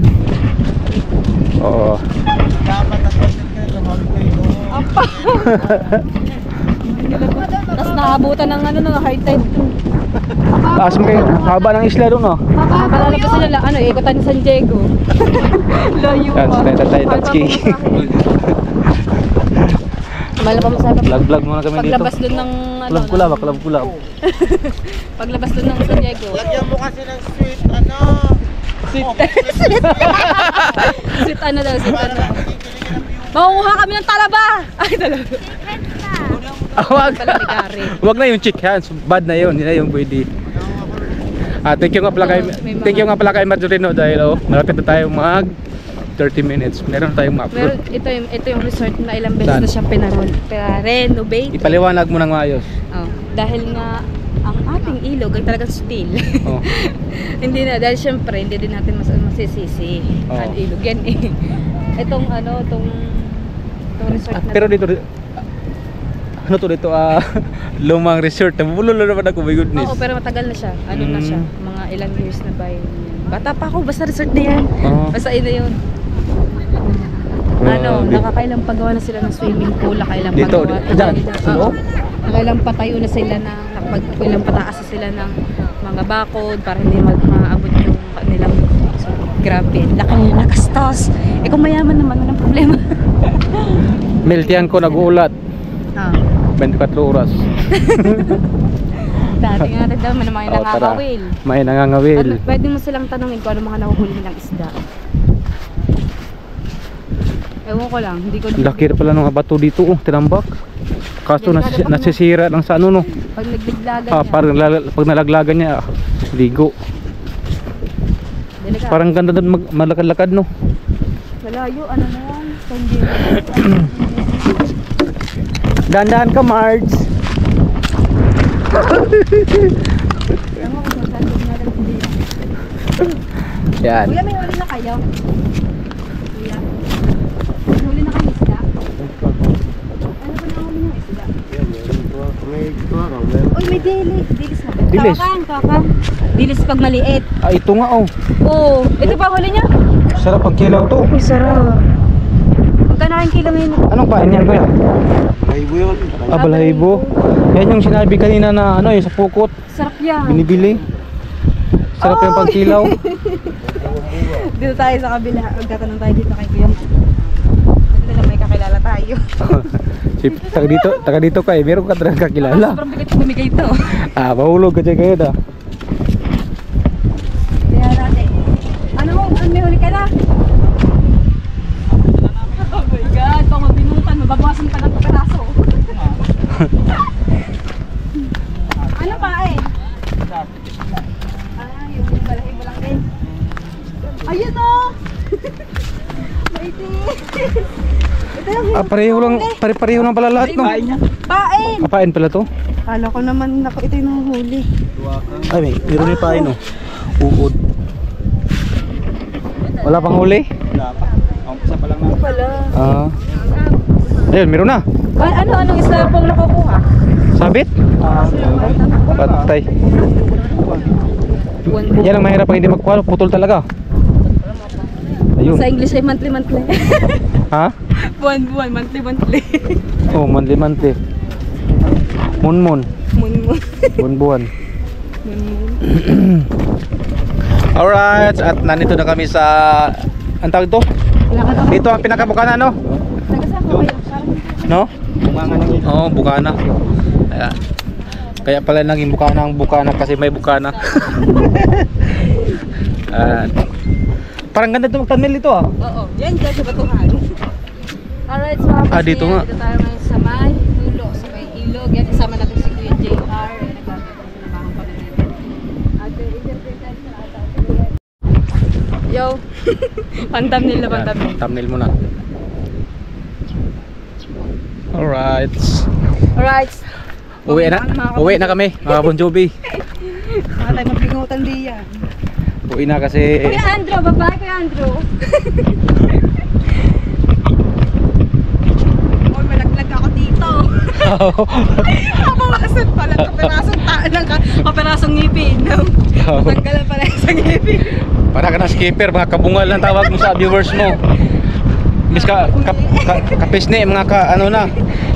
Speaker 1: Oo.
Speaker 5: Tapos naabutan ng ano, high tide.
Speaker 1: Taas mo kayo. Haba ng isla doon oh.
Speaker 5: Kalala pa sila, ano, ikutan ni San Diego. Layo
Speaker 1: Yan,
Speaker 5: pa.
Speaker 1: tatay Tatsuki.
Speaker 5: Mala pa masarap.
Speaker 1: Vlog muna kami dito.
Speaker 5: Paglabas doon ng ano.
Speaker 1: Kulab kulab.
Speaker 5: Paglabas doon ng San Diego.
Speaker 2: Lagyan mo kasi ng sweet, ano.
Speaker 5: Sweet ano daw, sweet ano. Makukuha kami ng talaba! Ay, talaba.
Speaker 1: Wag.
Speaker 5: Pala ni Gary.
Speaker 1: Wag na yung chick hands. Bad na yun. Hindi na yung pwede. Thank you nga pala kay Marjorie no, dahil malapit na tayo mag 30 minutes. Meron tayong
Speaker 5: Meron,
Speaker 1: ma-upload.
Speaker 5: ito yung resort na ilang beses
Speaker 1: Saan?
Speaker 5: na siya renovate.
Speaker 1: Ipaliwanag mo ng maayos.
Speaker 5: Oh, dahil nga ang ating ilog ay talagang steel.
Speaker 1: Oh.
Speaker 5: Hindi na, dahil syempre hindi din natin masisisi.
Speaker 1: Oh.
Speaker 5: Ang ilog yan eh. Itong ano, itong resort na
Speaker 1: Pero dito ano to dito lumang resort. Nabubulol naman ako, my goodness.
Speaker 5: Oo, pero matagal na siya. Ano na siya, mga ilang years na ba yun. Bata pa ako, basta resort na yan.
Speaker 1: Oo.
Speaker 5: Basta ina yun. Ano, nakakailang pagawa na sila ng swimming pool, nakailang
Speaker 1: Dito,
Speaker 5: pagawa.
Speaker 1: dyan, sa loob?
Speaker 5: Nakailang patayo na sila ng, nakailang pataas na sila ng mga bakod para hindi maabot yung kanilang. So, grabe, laki na nakastos. Eh kung mayaman naman, walang problema.
Speaker 1: Miltian ko nag-uulat.
Speaker 5: Ah.
Speaker 1: 24 oras.
Speaker 5: isda. Tingnan natin daw may mga
Speaker 1: Oh, tara.
Speaker 5: nangangawil.
Speaker 1: May nangangawil.
Speaker 5: At pwede mo silang tanungin kung ano mga nahuhuli nilang isda. Ewan ko lang, hindi ko
Speaker 1: Laki pala ng bato dito, oh, tinambak. Kaso nasisira lang sa ano, no.
Speaker 5: Pag nagbiglagan
Speaker 1: Ah,
Speaker 5: niya.
Speaker 1: parang pag nalaglagan niya, ligo.
Speaker 5: Delikado.
Speaker 1: Parang ganda doon malakad-lakad, no.
Speaker 5: Malayo, ano na yan? Hindi.
Speaker 1: Dandan ka, Marge.
Speaker 5: Ewan ko kung saan na lang hindi.
Speaker 1: Yan.
Speaker 5: Kuya, may huli na kayo? Kuya, may huli na kayo isda? Ano ba nahuli ng isda? Uy, may dilis. Dilis na ba?
Speaker 1: Dilis?
Speaker 5: Kakan. Dilis pag maliit.
Speaker 1: Ah, ito nga, oh.
Speaker 5: Oo. Ito pa huli niya?
Speaker 1: Sarap ang kilaw to.
Speaker 5: Uy, sarap. Magkano kayong kilo ngayon?
Speaker 1: Anong kain yan, kuya? Ah, balahibo. Yan yung sinabi kanina na ano, yung sa pukot.
Speaker 5: Sarap yan.
Speaker 1: Binibili. Sarap yung pagkilaw.
Speaker 5: Dito tayo sa kabila. Magtatanong tayo dito kay Kuya. Dito lang may kakilala tayo.
Speaker 1: Taga dito ka eh. Meron ka talaga kakilala.
Speaker 5: Sobrang bigat bumigay ito.
Speaker 1: Ah, mahulog ka dyan kayo da.
Speaker 5: Kaya natin. Ano mo? May huli ka na? Oh my God. Baka binutan. Mababawasan pa ng peraso. Ano pa eh? Ah, yung balahin mo lang din. Ayun o! Maiti! Ito yung
Speaker 1: Pareho lang, pare-pareho lang pala lahat, no?
Speaker 5: pain!
Speaker 1: Kapain pala to?
Speaker 5: Kala ko naman ito yung huli.
Speaker 1: Ay, meron ni pain, no? Uod. Wala pang huli?
Speaker 5: Ito pala.
Speaker 1: Ah. Ayun, meron na.
Speaker 5: Anong isla pong nakukuha?
Speaker 1: Sabit? Patay. Yan ang mahirap pag hindi magkuha, putol talaga. Ayun.
Speaker 5: Sa English ay monthly.
Speaker 1: Ha?
Speaker 5: Buwan-buwan, monthly.
Speaker 1: Oh, monthly. Mun.
Speaker 5: Mun-mun.
Speaker 1: Buwan. Alright, at nandito na kami sa ang tawag to? Dito ang pinakabukana, no?
Speaker 5: Nagasaan ko kayo?
Speaker 1: No? Oo, bukana. Kaya pala naging bukana kasi may bukana. Parang ganda itong tunnel ito, ah.
Speaker 5: Oo, yan dyan sa batuhan. Alright, so
Speaker 1: Dito nga.
Speaker 5: Dito tayo ngayon sa may dulo, sa may ilog. Yan, isama natin si Kuya JR. Nagkakaroon sa mga pamilya. Yo! Pang-thumbnail na pang-thumbnail.
Speaker 1: Thumbnail muna. Alright.
Speaker 5: Alright.
Speaker 1: Uwi na kami, mga Bon Jovi.
Speaker 5: Mga tayo magbingutan diyan.
Speaker 1: Uwi na kasi
Speaker 5: Kuya Andrew, babae Kuya Andrew. Oy, malaglag ako dito. Kapawasan pala, kaperasong ngipin. Tanggalan pala sa ngipin.
Speaker 1: para ka na skipper, mga kabungal lang tawag mo sa viewers mo. Miss kapisne, mga ano na.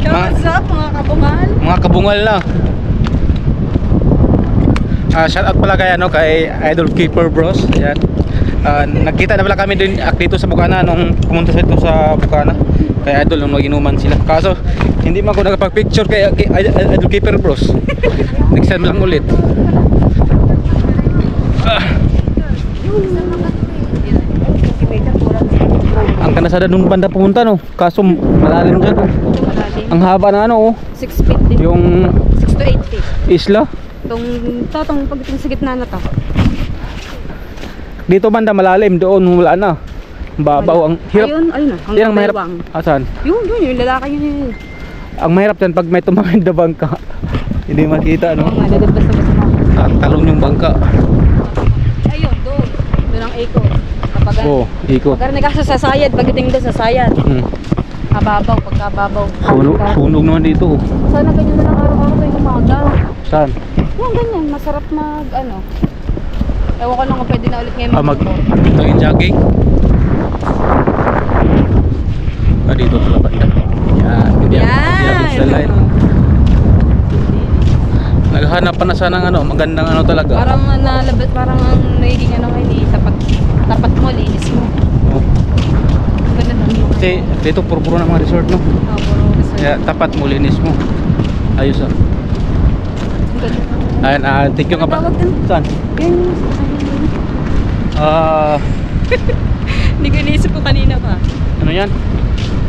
Speaker 5: What's up, mga kabungal?
Speaker 1: Mga kabungal na. Shout out pala kay Idol Keeper Bros. Ayan. Nagkita na pala kami dito sa Bukana nung pumunta sa ito sa Bukana. Kay Idol nung mag-inuman sila. Kaso hindi man ako nakapag-picture kay Idol Keeper Bros. Next time lang ulit. Ang kanasada nung banda pumunta, no. Kaso malalim dyan. Ang haba na ano, oh.
Speaker 5: 6 feet din.
Speaker 1: Yung
Speaker 5: 6 to 8 feet.
Speaker 1: isla.
Speaker 5: Itong pagdating sa gitna na to.
Speaker 1: Dito banda malalim, doon wala na. Babaw ang hirap.
Speaker 5: Ayun na.
Speaker 1: Yan ang mahirap. Asan?
Speaker 5: Yun, yung lalaki yun.
Speaker 1: Ang mahirap yan pag may tumawid na bangka. Hindi makita, no?
Speaker 5: Malalabas na basta.
Speaker 1: Talon yung bangka.
Speaker 5: Ayun, doon. Doon ang ikot. Kapag
Speaker 1: Ikot.
Speaker 5: pagkarni ka sa sayad, pagdating doon sa sayad. Kababaw, pagkababaw.
Speaker 1: Sunog naman dito.
Speaker 5: Sana ganyan na lang araw-araw tayo umaga.
Speaker 1: Saan?
Speaker 5: Yung ganyan, masarap mag ano. Ewan ko lang kung pwede na ulit ngayon
Speaker 1: Tawin jogging. Dito pala banda. Yan. Sa line. Naghahanap pa na sana ng ano, magandang ano talaga.
Speaker 5: Parang nalabas, parang ang nagiging ano kayo, tapat mo, linis mo.
Speaker 1: Oh.
Speaker 5: Ganda na.
Speaker 1: Kasi dito puro-puro ng mga resort, no?
Speaker 5: Puro resort.
Speaker 1: Kaya tapat mo, linis mo. Ayos, ah.
Speaker 5: Ang ganda.
Speaker 1: Ayan, thank you nga pa.
Speaker 5: Tawag dun.
Speaker 1: Saan?
Speaker 5: Yan. Hindi ko iniisip ko kanina pa.
Speaker 1: Ano yan?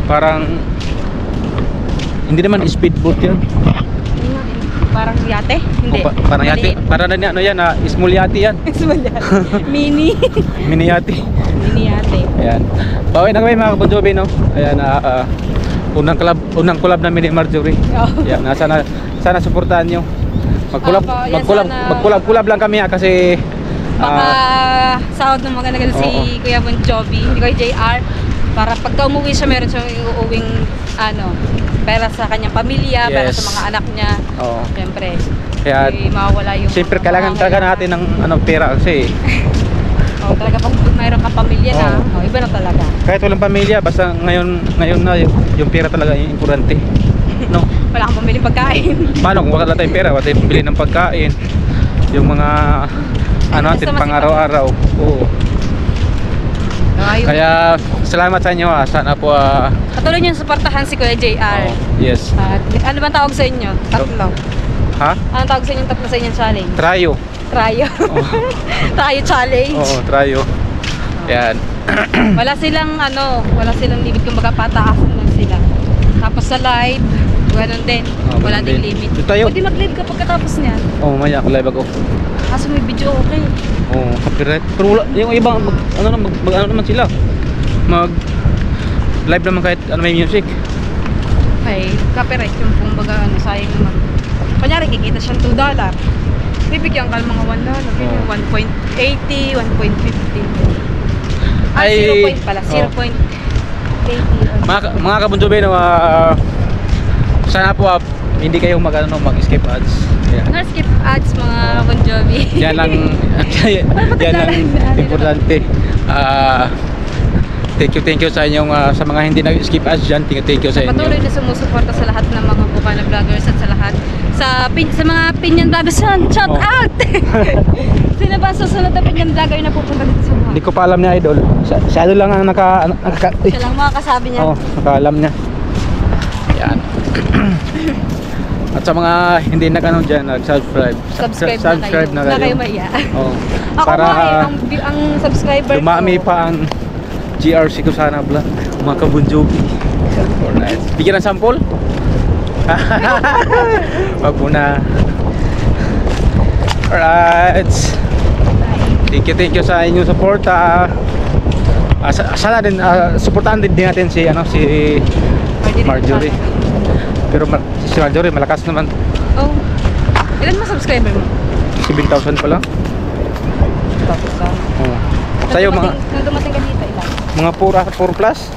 Speaker 1: Parang hindi naman speedboat yan.
Speaker 5: Parang yate? Hindi.
Speaker 1: Parang yate.
Speaker 5: Maliit.
Speaker 1: Parang ano yan, small yate yan.
Speaker 5: Small yate. Mini.
Speaker 1: Mini yate.
Speaker 5: Mini yate.
Speaker 1: Ayan. Pauwi na kami mga Bon Jovi, no? Ayan, unang collab namin ni Marjorie.
Speaker 5: Oh.
Speaker 1: Ayan, sana suportahan nyo.
Speaker 5: Yes,
Speaker 1: Magkulab lang kami kasi
Speaker 5: baka sahod ng maganda
Speaker 1: oo.
Speaker 5: si Kuya Bon Jovi, hindi ko JR. Para pagka umuwi siya, meron siyang uuwing pera sa kanyang pamilya, pera
Speaker 1: Yes.
Speaker 5: sa mga anak niya.
Speaker 1: Oo.
Speaker 5: Siyempre,
Speaker 1: Kaya
Speaker 5: mawawala yung
Speaker 1: siyempre kailangan talaga natin ng pera kasi
Speaker 5: talaga pag mayroon ka pamilya na, iba na talaga.
Speaker 1: kahit walang pamilya, basta ngayon na yung pera talaga yung importante. No?
Speaker 5: Wala kang pamilya pagkain.
Speaker 1: Paano kung wala tayong pera, wala tayong pambili ng pagkain, yung mga natin pang araw-araw. Oo. Kaya salamat sa inyo. Sana po
Speaker 5: patuloy niyo suportahan si Kuya JR.
Speaker 1: yes.
Speaker 5: Ano bang tawag sa inyo? Tatlo.
Speaker 1: Ha?
Speaker 5: Anong tawag sa inyo tatlo sa inyong challenge?
Speaker 1: Trayo.
Speaker 5: Tryo. Tryo challenge.
Speaker 1: Oo, trayo. Yan.
Speaker 5: Wala silang limit, kumbaga pataasan lang sila. Tapos sa live, ganun din. Wala
Speaker 1: ganun
Speaker 5: ding
Speaker 1: din.
Speaker 5: limit.
Speaker 1: Ito tayo.
Speaker 5: Pwede mag-live ka pagkatapos niyan.
Speaker 1: Mamaya ako live ako.
Speaker 5: Kaso may video okay.
Speaker 1: Copyright. Pero wala, yung iba ano naman sila. Mag live naman kahit may music.
Speaker 5: Okay, copyright yung kumbaga sayang naman. Kunyari kikita siyang $2. Bibigyan ka ng mga $1. 1.80, 1.50.
Speaker 1: Ay,
Speaker 5: 0 point pala, 0.80.
Speaker 1: Mga Bon Jovi, sana po hindi kayo mag-skip ads.
Speaker 5: Ano skip ads mga Bon Jovi?
Speaker 1: Yan lang importante. Thank you sa inyong sa mga hindi nag-skip ads dyan. Thank you sa inyo.
Speaker 5: Patuloy na sumusuporta sa lahat ng mga Bukana vloggers at sa lahat sa mga Pinyan vloggers. Shout out! Sino ba susunod na Pinyan vlogger na pupunta dito sa mga?
Speaker 1: Hindi ko pa alam niya, idol. Siya lang ang
Speaker 5: Siya lang makakasabi niya.
Speaker 1: nakaalam niya. Yan. At sa mga hindi dyan, nag-subscribe.
Speaker 5: Subscribe na kayo. Na kayo maiya.
Speaker 1: Oh.
Speaker 5: Ako
Speaker 1: Para
Speaker 5: ang subscriber
Speaker 1: dumami
Speaker 5: ko.
Speaker 1: pa ang GRC ko sana vlog. Mga Bon Jovi. Alright. Bigyan ng sample? Wag muna. Alright. Thank you sa inyong support. Sana din suportahan din natin si Marjorie. Pero si Marjorie malakas naman.
Speaker 5: Oh. Ilan mo subscriber mo?
Speaker 1: 7,000 pa lang.
Speaker 5: Tapos
Speaker 1: Sa'yo mga
Speaker 5: nung dumating ka dito, ilan?
Speaker 1: mga 4 plus.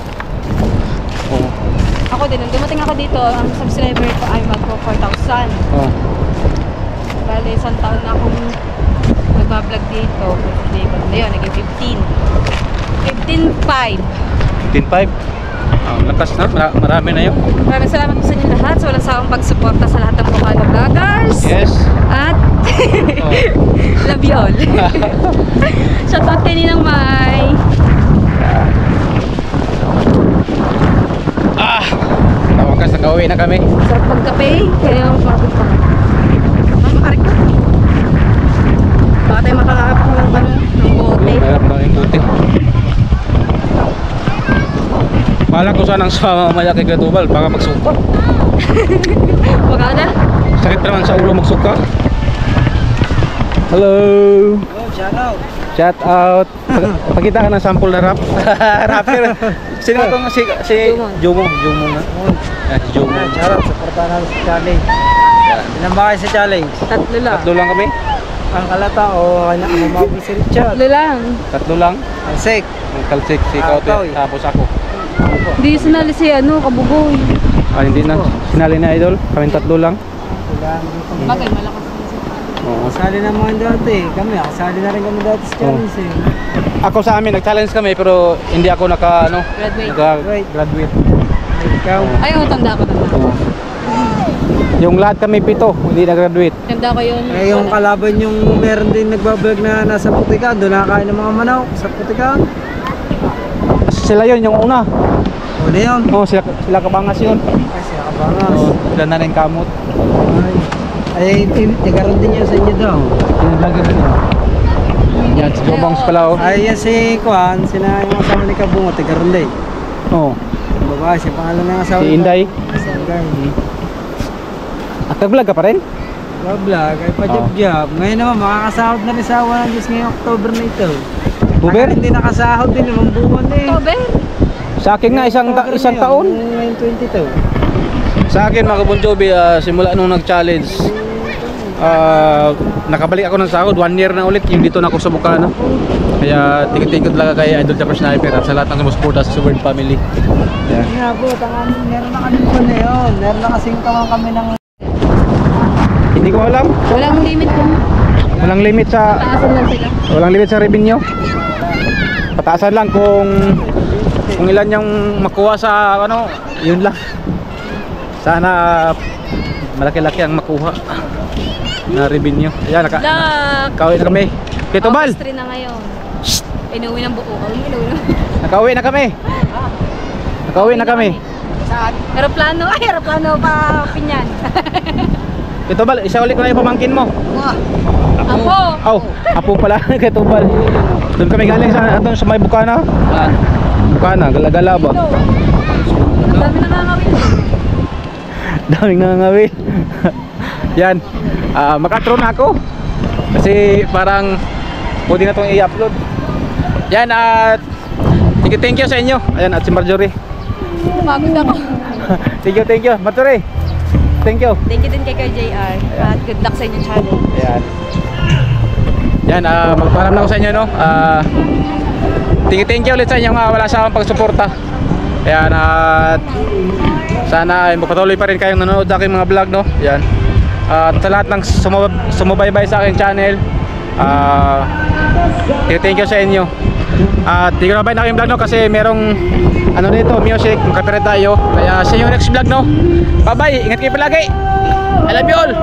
Speaker 1: Oh.
Speaker 5: Ako din, nung dumating ako dito, ang subscriber ko ay magpo 4,000.
Speaker 1: Oh.
Speaker 5: Bale, isang taon na akong nagbablog dito. Ayun, naging 15.5.
Speaker 1: 15.5. Lakas na, marami na yun.
Speaker 5: Maraming salamat po sa inyo lahat sa walang sawang pagsuporta sa lahat ng Bukana vloggers.
Speaker 1: Yes.
Speaker 5: At love you all. Shoutout kay Ninang Mai.
Speaker 1: Wakas nakauwi na kami.
Speaker 5: Sarap magkape. Kaya mapagod pa. Makarik ko. Baka tayo makalakap ng bote.
Speaker 1: Mayroon na yung buti. Bahala ko sanang sa mamaya kay Gretubal, baka magsuka.
Speaker 5: Baka na.
Speaker 1: Sakit naman sa ulo magsuka. Hello. Shout out. Pakita ka ng sample na rap. Rapper. Sino itong si Jomo na. Si Jomo.
Speaker 2: Charot, supportahan natin sa challenge. Ilan ba kayo sa challenge?
Speaker 5: Tatlo lang.
Speaker 1: Tatlo lang kami.
Speaker 2: Ang kalata o ang mamabi si Richard?
Speaker 5: Tatlo lang.
Speaker 1: Tatlo lang.
Speaker 2: Ang sek.
Speaker 1: Ang kalsik si Kautoy. Tapos ako.
Speaker 5: Hindi sinali si Kabugoy.
Speaker 1: Hindi na. Sinali na idol. Kaming tatlo lang.
Speaker 5: Bagay, malakas.
Speaker 1: Oo.
Speaker 2: Kasali naman dati. Kami, kasali na rin kami dati sa challenge eh.
Speaker 1: Ako sa amin, nag-challenge kami pero hindi ako
Speaker 5: Graduate.
Speaker 1: graduate.
Speaker 2: Ikaw.
Speaker 5: Ay, tanda ko.
Speaker 1: Oo. Yung lahat kami 7, hindi nag-graduate.
Speaker 5: Tanda ko yun.
Speaker 2: Eh, yung kalaban yung meron din nagbablog na nasa Putikan, doon nakakain ng mga manok sa Putikan.
Speaker 1: Sila yun, yung una.
Speaker 2: O na yun.
Speaker 1: Oo, sila Kabangas yun.
Speaker 2: Ay, siya kabangas.
Speaker 1: Oo, sila na rin kamot.
Speaker 2: Ay.
Speaker 7: Ay, tigaran din yan sa inyo daw. Yung vlogger niyo.
Speaker 1: Yan, si Bobongs pala oh.
Speaker 7: Ay, yan si Kuan, sina yung asawa ni Kabungo, tigaran din.
Speaker 1: Oh,
Speaker 7: Yung babae, siya pangalan ng asawa
Speaker 1: si
Speaker 7: ni
Speaker 1: Inday.
Speaker 7: Si Inday.
Speaker 1: Nag-vlog ka pa rin?
Speaker 7: Vlog, ay pa-job-job. Ngayon naman, makakasahod na rin sa awa ng Diyos ngayong October na ito.
Speaker 1: Uber?
Speaker 7: Hindi nakasahod din, 5 buwan eh.
Speaker 5: October?
Speaker 1: Sa akin nga isang taon.
Speaker 7: Ngayon 22.
Speaker 1: Sa akin mga Bon Jovi, simula nung nag-challenge, nakabalik ako ng sahod, 1 year na ulit yung dito na ako sa Bukana. Kaya tingin-tingin talaga kay Idol Chopper Sniper at sa lahat ng sumusuporta sa Suburban Family. Yeah.
Speaker 7: Nga po, meron na kami po na yun. Meron na kasing tawang kami ng...
Speaker 1: Hindi ko alam.
Speaker 5: Walang limit kung
Speaker 1: Walang limit sa
Speaker 5: taasan lang sila.
Speaker 1: walang limit sa revenue. Pataasan lang kung ilan yung makuha sa ano, yun lang. Sana malaki-laki ang makuha na revenue. Ayan,
Speaker 5: Look!
Speaker 1: nakauwi na kami. Tito Bal,
Speaker 5: August 3 na ngayon. Inuwi ng buo. Inuwi ng...
Speaker 1: nakauwi na kami. Nakauwi na kami.
Speaker 5: Saan? Aeroplano. Ay, aeroplano pa Pinyan.
Speaker 1: Tito Bal, isa ulit ko na yung pamangkin mo.
Speaker 5: Apo!
Speaker 1: Oh, apo pala kay Tito Bal. Doon kami galing sa may Bukana. Bukana, Gala-Gala ba?
Speaker 5: Ang dami nakakawin.
Speaker 1: Daming nangangawin. Yan. Makatro na ako. Kasi parang pwede na itong i-upload. Yan at thank you sa inyo. Ayan at si Marjorie.
Speaker 5: Pagod ako.
Speaker 1: Thank you. Marjorie. Thank you.
Speaker 5: Thank you din kay JR. At good luck sa inyong channel.
Speaker 1: Ayan. Yan, magpaalam na ako sa inyo no. Thank you ulit sa inyo wala sa akong pagsuporta. Ayan at sana ay magpatuloy pa rin kayong nanonood sa aking mga vlog no. Ayan. At sa lahat ng sumubaybay sa aking channel, thank you sa inyo. At hindi ko na ba na aking vlog no kasi merong ano dito, music, magkapira tayo. Kaya see you next vlog no. Bye bye, ingat kayo palagi. I love you all.